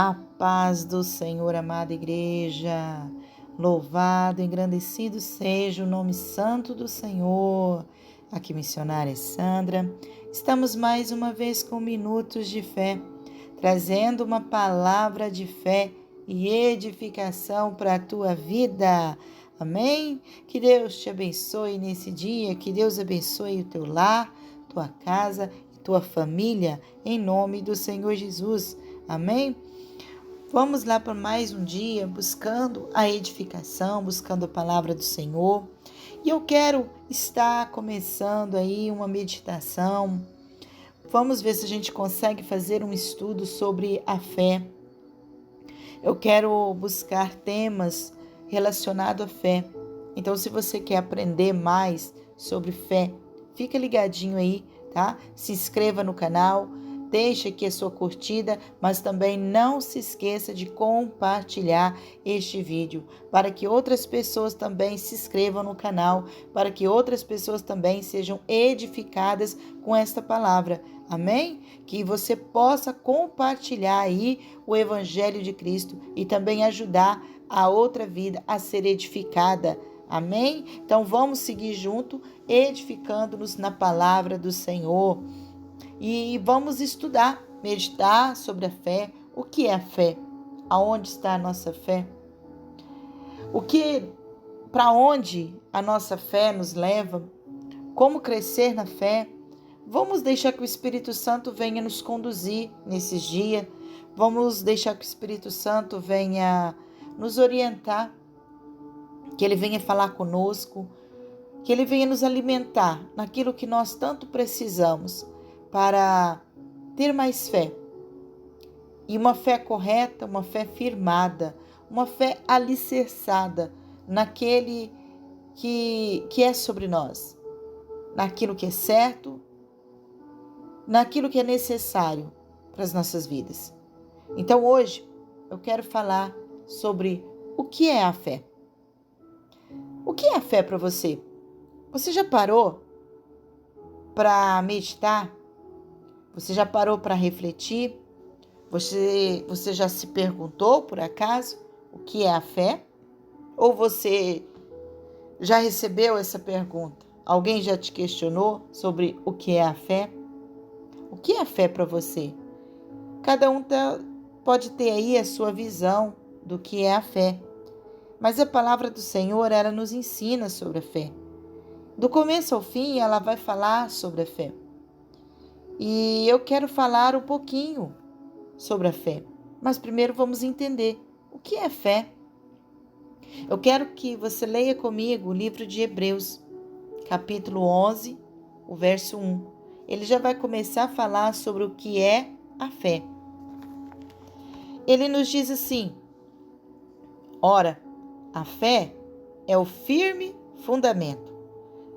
A paz do Senhor, amada igreja. Louvado, engrandecido seja o nome santo do Senhor. Aqui, missionária Sandra. Estamos mais uma vez com Minutos de Fé, trazendo uma palavra de fé e edificação para a tua vida. Amém? Que Deus te abençoe nesse dia, que Deus abençoe o teu lar, tua casa e tua família, em nome do Senhor Jesus. Amém? Vamos lá para mais um dia buscando a edificação, buscando a palavra do Senhor. E eu quero estar começando aí uma meditação. Vamos ver se a gente consegue fazer um estudo sobre a fé. Eu quero buscar temas relacionados à fé. Então, se você quer aprender mais sobre fé, fica ligadinho aí, tá? Se inscreva no canal. Deixe aqui a sua curtida, mas também não se esqueça de compartilhar este vídeo para que outras pessoas também se inscrevam no canal, para que outras pessoas também sejam edificadas com esta palavra. Amém? Que você possa compartilhar aí o Evangelho de Cristo e também ajudar a outra vida a ser edificada. Amém? Então vamos seguir junto, edificando-nos na palavra do Senhor. E vamos estudar, meditar sobre a fé. O que é a fé? Aonde está a nossa fé? Para onde a nossa fé nos leva? Como crescer na fé? Vamos deixar que o Espírito Santo venha nos conduzir nesses dias. Vamos deixar que o Espírito Santo venha nos orientar, que ele venha falar conosco, que ele venha nos alimentar naquilo que nós tanto precisamos para ter mais fé. E uma fé correta, uma fé firmada, uma fé alicerçada naquele que é sobre nós, naquilo que é certo, naquilo que é necessário para as nossas vidas. Então hoje eu quero falar sobre o que é a fé. O que é a fé para você? Você já parou para meditar? Você já parou para refletir? Você já se perguntou, por acaso, o que é a fé? Ou você já recebeu essa pergunta? Alguém já te questionou sobre o que é a fé? O que é a fé para você? Cada um pode ter aí a sua visão do que é a fé. Mas a palavra do Senhor, ela nos ensina sobre a fé. Do começo ao fim, ela vai falar sobre a fé. E eu quero falar um pouquinho sobre a fé. Mas primeiro vamos entender o que é fé. Eu quero que você leia comigo o livro de Hebreus, capítulo 11, o verso 1. Ele já vai começar a falar sobre o que é a fé. Ele nos diz assim: ora, a fé é o firme fundamento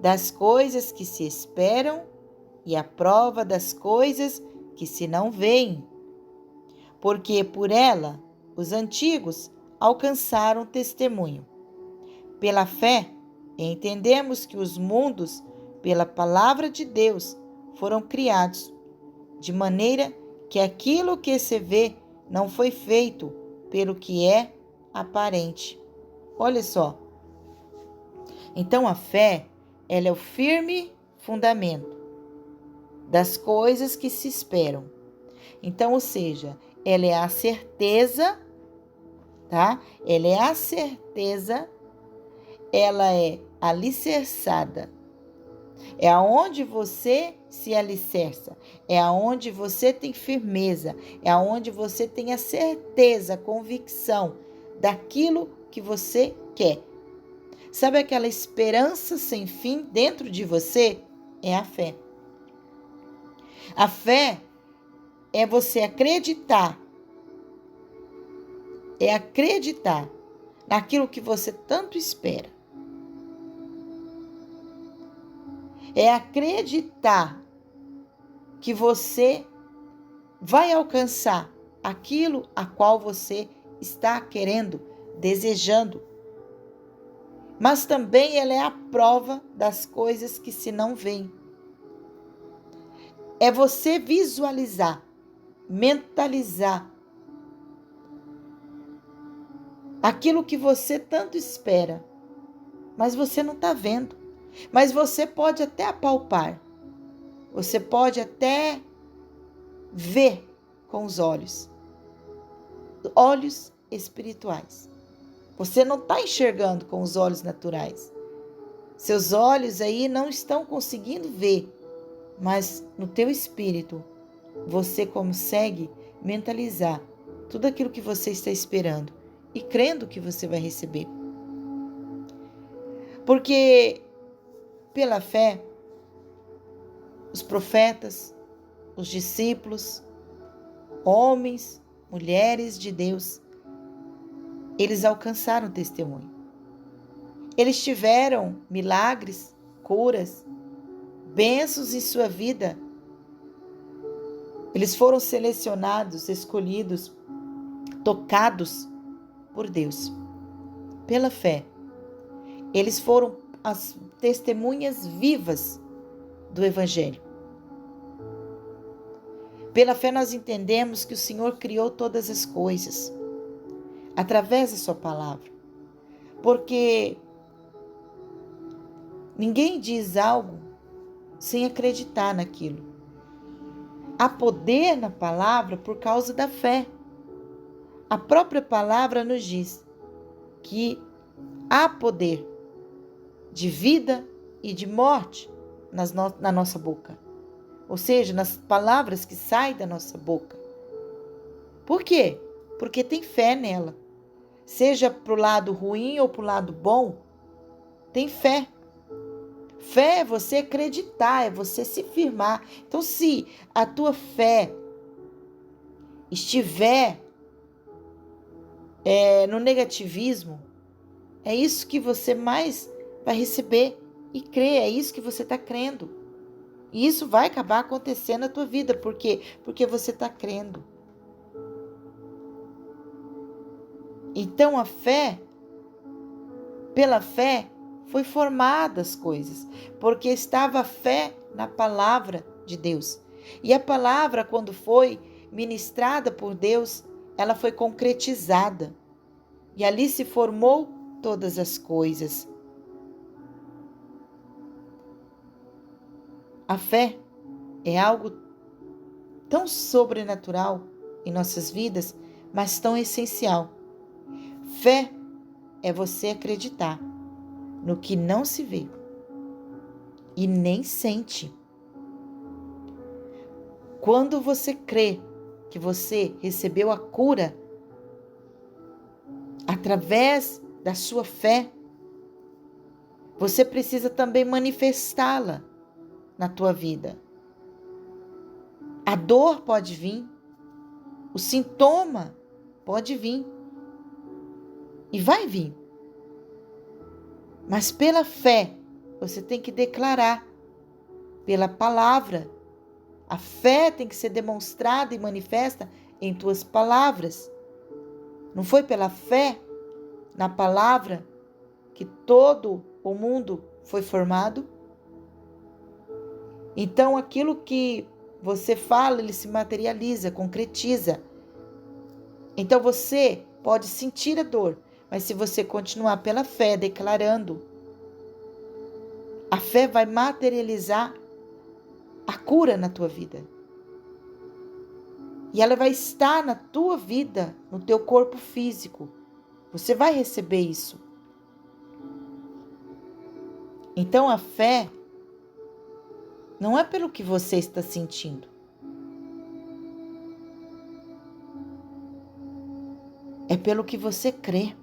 das coisas que se esperam e a prova das coisas que se não veem, porque por ela os antigos alcançaram testemunho. Pela fé, entendemos que os mundos, pela palavra de Deus, foram criados, de maneira que aquilo que se vê não foi feito pelo que é aparente. Olha só. Então a fé, ela é o firme fundamento das coisas que se esperam. Então, ou seja, ela é a certeza, tá? Ela é a certeza, ela é alicerçada. É aonde você se alicerça, é aonde você tem firmeza, é aonde você tem a certeza, a convicção daquilo que você quer. Sabe aquela esperança sem fim dentro de você? É a fé. A fé é você acreditar. É acreditar naquilo que você tanto espera. É acreditar que você vai alcançar aquilo a qual você está querendo, desejando. Mas também ela é a prova das coisas que se não veem. É você visualizar, mentalizar aquilo que você tanto espera, mas você não está vendo. Mas você pode até apalpar, você pode até ver com os olhos espirituais. Você não está enxergando com os olhos naturais. Seus olhos aí não estão conseguindo ver, mas no teu espírito você consegue mentalizar tudo aquilo que você está esperando e crendo que você vai receber. Porque pela fé, os profetas, os discípulos, homens, mulheres de Deus, eles alcançaram o testemunho. Eles tiveram milagres, curas, bênçãos em sua vida. Eles foram selecionados, escolhidos, tocados por Deus. Pela fé, eles foram as testemunhas vivas do Evangelho. Pela fé nós entendemos que o Senhor criou todas as coisas através da sua palavra. Porque ninguém diz algo sem acreditar naquilo. Há poder na palavra por causa da fé. A própria palavra nos diz que há poder de vida e de morte na nossa boca. Ou seja, nas palavras que saem da nossa boca. Por quê? Porque tem fé nela. Seja para o lado ruim ou para o lado bom, tem fé. Fé é você acreditar, é você se firmar. Então, se a tua fé estiver no negativismo, é isso que você mais vai receber e crer, é isso que você está crendo. E isso vai acabar acontecendo na tua vida. Por quê? Porque você está crendo. Então a fé, pela fé, foi formada as coisas, porque estava a fé na palavra de Deus. E a palavra, quando foi ministrada por Deus, ela foi concretizada. E ali se formou todas as coisas. A fé é algo tão sobrenatural em nossas vidas, mas tão essencial. Fé é você acreditar no que não se vê e nem sente. Quando você crê que você recebeu a cura através da sua fé, você precisa também manifestá-la na tua vida. A dor pode vir, o sintoma pode vir e vai vir. Mas pela fé, você tem que declarar, pela palavra. A fé tem que ser demonstrada e manifesta em tuas palavras. Não foi pela fé na palavra que todo o mundo foi formado? Então, aquilo que você fala, ele se materializa, concretiza. Então, você pode sentir a dor, mas se você continuar pela fé, declarando, a fé vai materializar a cura na tua vida. E ela vai estar na tua vida, no teu corpo físico. Você vai receber isso. Então, a fé não é pelo que você está sentindo. É pelo que você crê.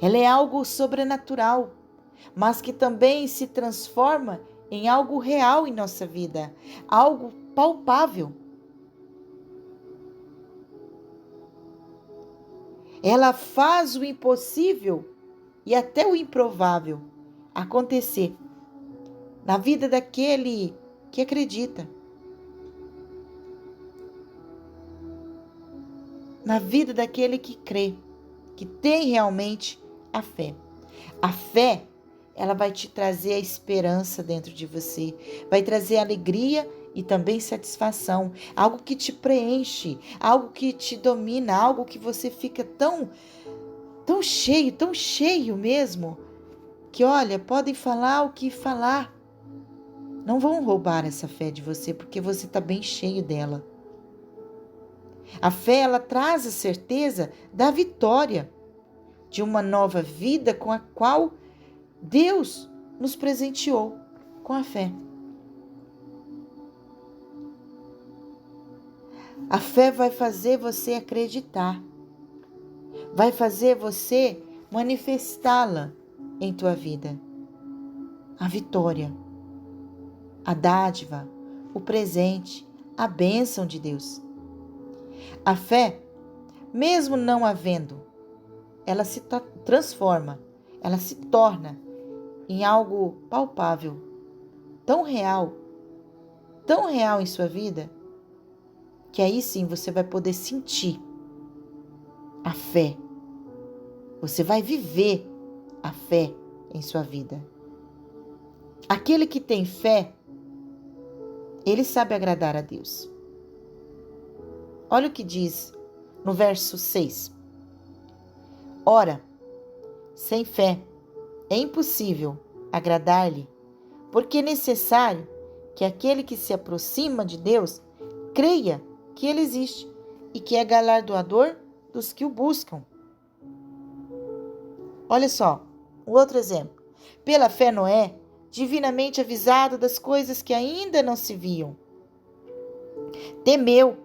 Ela é algo sobrenatural, mas que também se transforma em algo real em nossa vida, algo palpável. Ela faz o impossível e até o improvável acontecer na vida daquele que acredita, na vida daquele que crê, que tem realmente a fé. A fé, ela vai te trazer a esperança dentro de você, vai trazer alegria e também satisfação, algo que te preenche, algo que te domina, algo que você fica tão cheio mesmo, que olha, podem falar o que falar, não vão roubar essa fé de você, porque você está bem cheio dela. A fé, ela traz a certeza da vitória, de uma nova vida com a qual Deus nos presenteou com a fé. A fé vai fazer você acreditar, vai fazer você manifestá-la em tua vida. A vitória, a dádiva, o presente, a bênção de Deus. A fé, mesmo não havendo, ela se transforma, ela se torna em algo palpável, tão real em sua vida, que aí sim você vai poder sentir a fé. Você vai viver a fé em sua vida. Aquele que tem fé, ele sabe agradar a Deus. Olha o que diz no verso 6. Ora, sem fé é impossível agradar-lhe, porque é necessário que aquele que se aproxima de Deus creia que ele existe e que é galardoador dos que o buscam. Olha só, um outro exemplo. Pela fé, Noé, divinamente avisado das coisas que ainda não se viam, temeu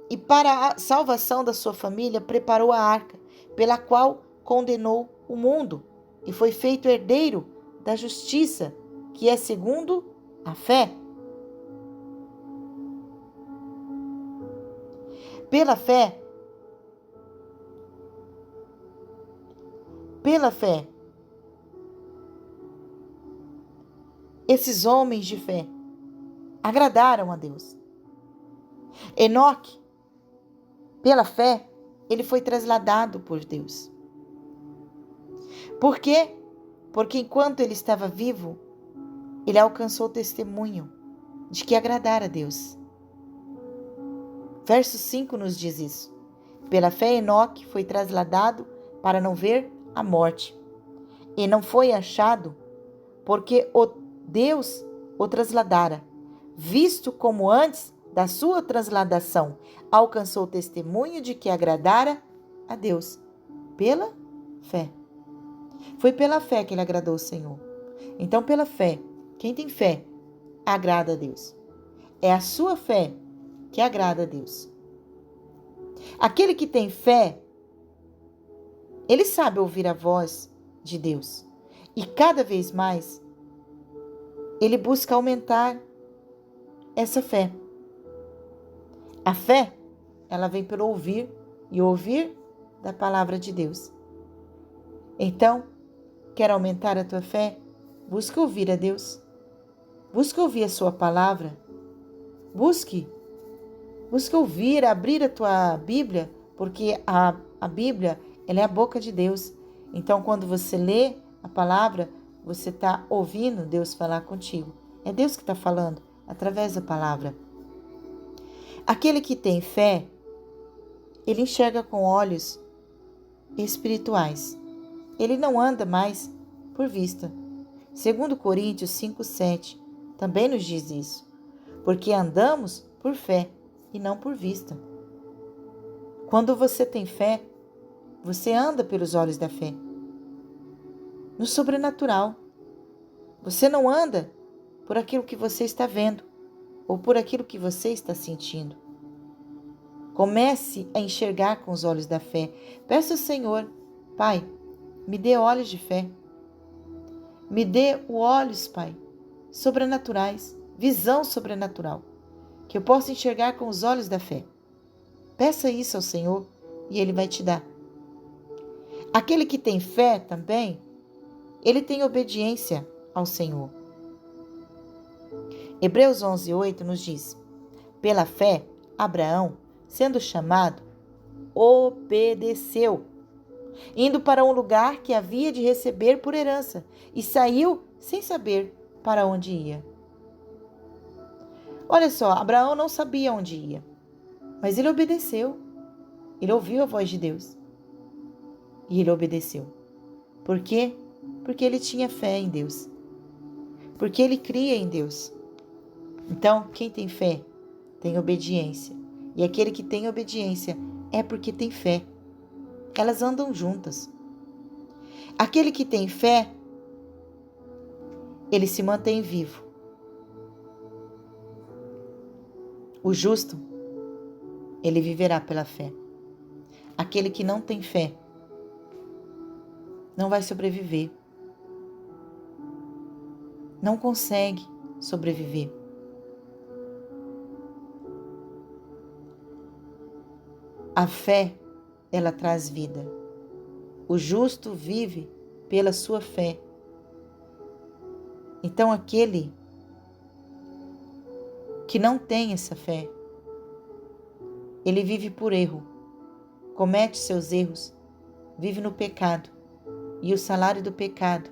e para a salvação da sua família preparou a arca, pela qual condenou o mundo e foi feito herdeiro da justiça, que é segundo a fé. Pela fé, esses homens de fé agradaram a Deus. Enoque, pela fé, ele foi trasladado por Deus. Por quê? Porque enquanto ele estava vivo, ele alcançou o testemunho de que agradara a Deus. Verso 5 nos diz isso. Pela fé, Enoque foi trasladado para não ver a morte. E não foi achado, porque Deus o trasladara, visto como antes da sua transladação alcançou o testemunho de que agradara a Deus. Pela fé. Foi pela fé que ele agradou o Senhor. Então, pela fé, quem tem fé, agrada a Deus. É a sua fé que agrada a Deus. Aquele que tem fé, ele sabe ouvir a voz de Deus. E cada vez mais, ele busca aumentar essa fé. A fé, ela vem pelo ouvir e ouvir da palavra de Deus. Então, quer aumentar a tua fé? Busca ouvir a Deus. Busca ouvir a sua palavra. Busca ouvir, abrir a tua Bíblia, porque a Bíblia, ela é a boca de Deus. Então, quando você lê a palavra, você está ouvindo Deus falar contigo. É Deus que está falando através da palavra. Aquele que tem fé, ele enxerga com olhos espirituais. Ele não anda mais por vista. 2 Coríntios 5:7 também nos diz isso. Porque andamos por fé e não por vista. Quando você tem fé, você anda pelos olhos da fé. No sobrenatural. Você não anda por aquilo que você está vendo ou por aquilo que você está sentindo. Comece a enxergar com os olhos da fé. Peça ao Senhor, Pai, me dê olhos de fé. Me dê olhos, Pai, sobrenaturais, visão sobrenatural, que eu possa enxergar com os olhos da fé. Peça isso ao Senhor e Ele vai te dar. Aquele que tem fé também, ele tem obediência ao Senhor. Hebreus 11:8 nos diz: pela fé, Abraão, sendo chamado, obedeceu, indo para um lugar que havia de receber por herança, e saiu sem saber para onde ia. Olha só, Abraão não sabia onde ia, mas ele obedeceu. Ele ouviu a voz de Deus e ele obedeceu. Por quê? Porque ele tinha fé em Deus. Porque ele cria em Deus. Então, quem tem fé tem obediência. E aquele que tem obediência é porque tem fé. Elas andam juntas. Aquele que tem fé, ele se mantém vivo. O justo, ele viverá pela fé. Aquele que não tem fé, não vai sobreviver. Não consegue sobreviver. A fé, ela traz vida. O justo vive pela sua fé. Então, aquele que não tem essa fé, ele vive por erro, comete seus erros, vive no pecado. E o salário do pecado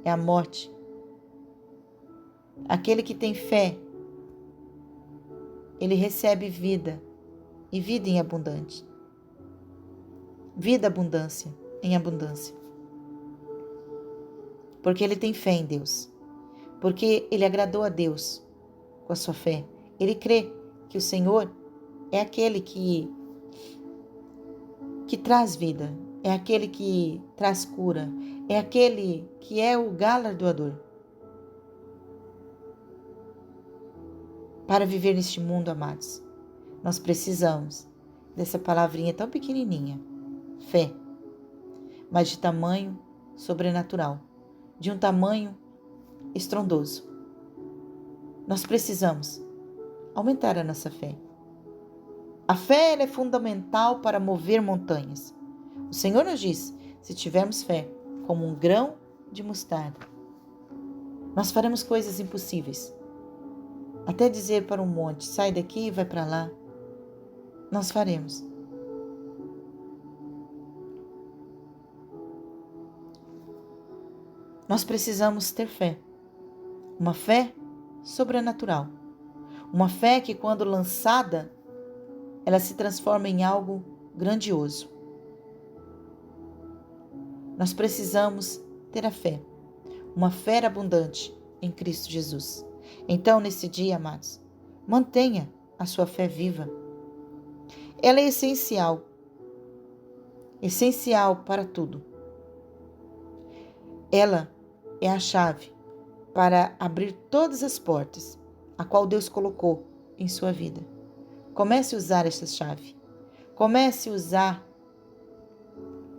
é a morte. Aquele que tem fé, ele recebe vida, e vida em abundante. Vida abundância, em abundância. Porque ele tem fé em Deus. Porque ele agradou a Deus com a sua fé. Ele crê que o Senhor é aquele que traz vida, é aquele que traz cura, é aquele que é o galardoador. Para viver neste mundo, amados, nós precisamos dessa palavrinha tão pequenininha, fé, mas de tamanho sobrenatural, de um tamanho estrondoso. Nós precisamos aumentar a nossa fé. A fé ela é fundamental para mover montanhas. O Senhor nos diz, se tivermos fé como um grão de mostarda, nós faremos coisas impossíveis. Até dizer para um monte, sai daqui e vai para lá, nós faremos. Nós precisamos ter fé. Uma fé sobrenatural. Uma fé que, quando lançada, ela se transforma em algo grandioso. Nós precisamos ter a fé. Uma fé abundante em Cristo Jesus. Então, nesse dia, amados, mantenha a sua fé viva. Ela é essencial. Essencial para tudo. Ela é a chave para abrir todas as portas a qual Deus colocou em sua vida. Comece a usar essa chave. Comece a usar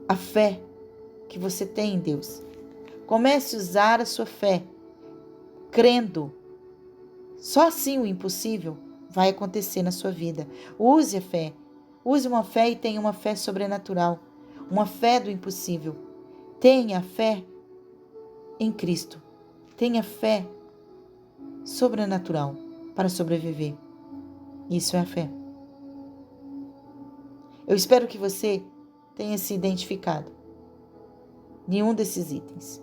a fé que você tem em Deus. Comece a usar a sua fé, crendo. Só assim o impossível vai acontecer na sua vida. Use a fé. Use uma fé e tenha uma fé sobrenatural. Uma fé do impossível. Tenha fé em Cristo. Tenha fé sobrenatural para sobreviver. Isso é a fé. Eu espero que você tenha se identificado em um desses itens.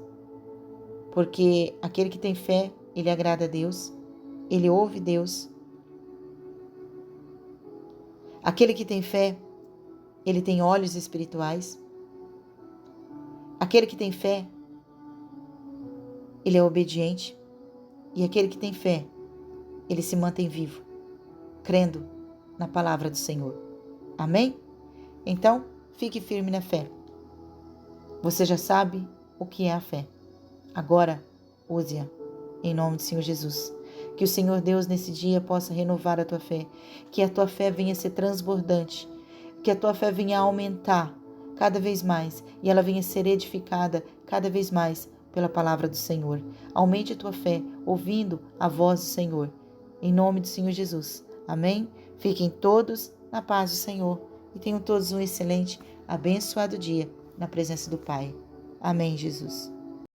Porque aquele que tem fé, ele agrada a Deus, ele ouve Deus. Aquele que tem fé, ele tem olhos espirituais. Aquele que tem fé, ele é obediente. E aquele que tem fé, ele se mantém vivo, crendo na palavra do Senhor. Amém? Então, fique firme na fé. Você já sabe o que é a fé. Agora, use-a em nome do Senhor Jesus. Que o Senhor Deus nesse dia possa renovar a tua fé. Que a tua fé venha ser transbordante. Que a tua fé venha aumentar cada vez mais. E ela venha ser edificada cada vez mais pela palavra do Senhor. Aumente a tua fé, ouvindo a voz do Senhor. Em nome do Senhor Jesus. Amém? Fiquem todos na paz do Senhor. E tenham todos um excelente, abençoado dia na presença do Pai. Amém, Jesus.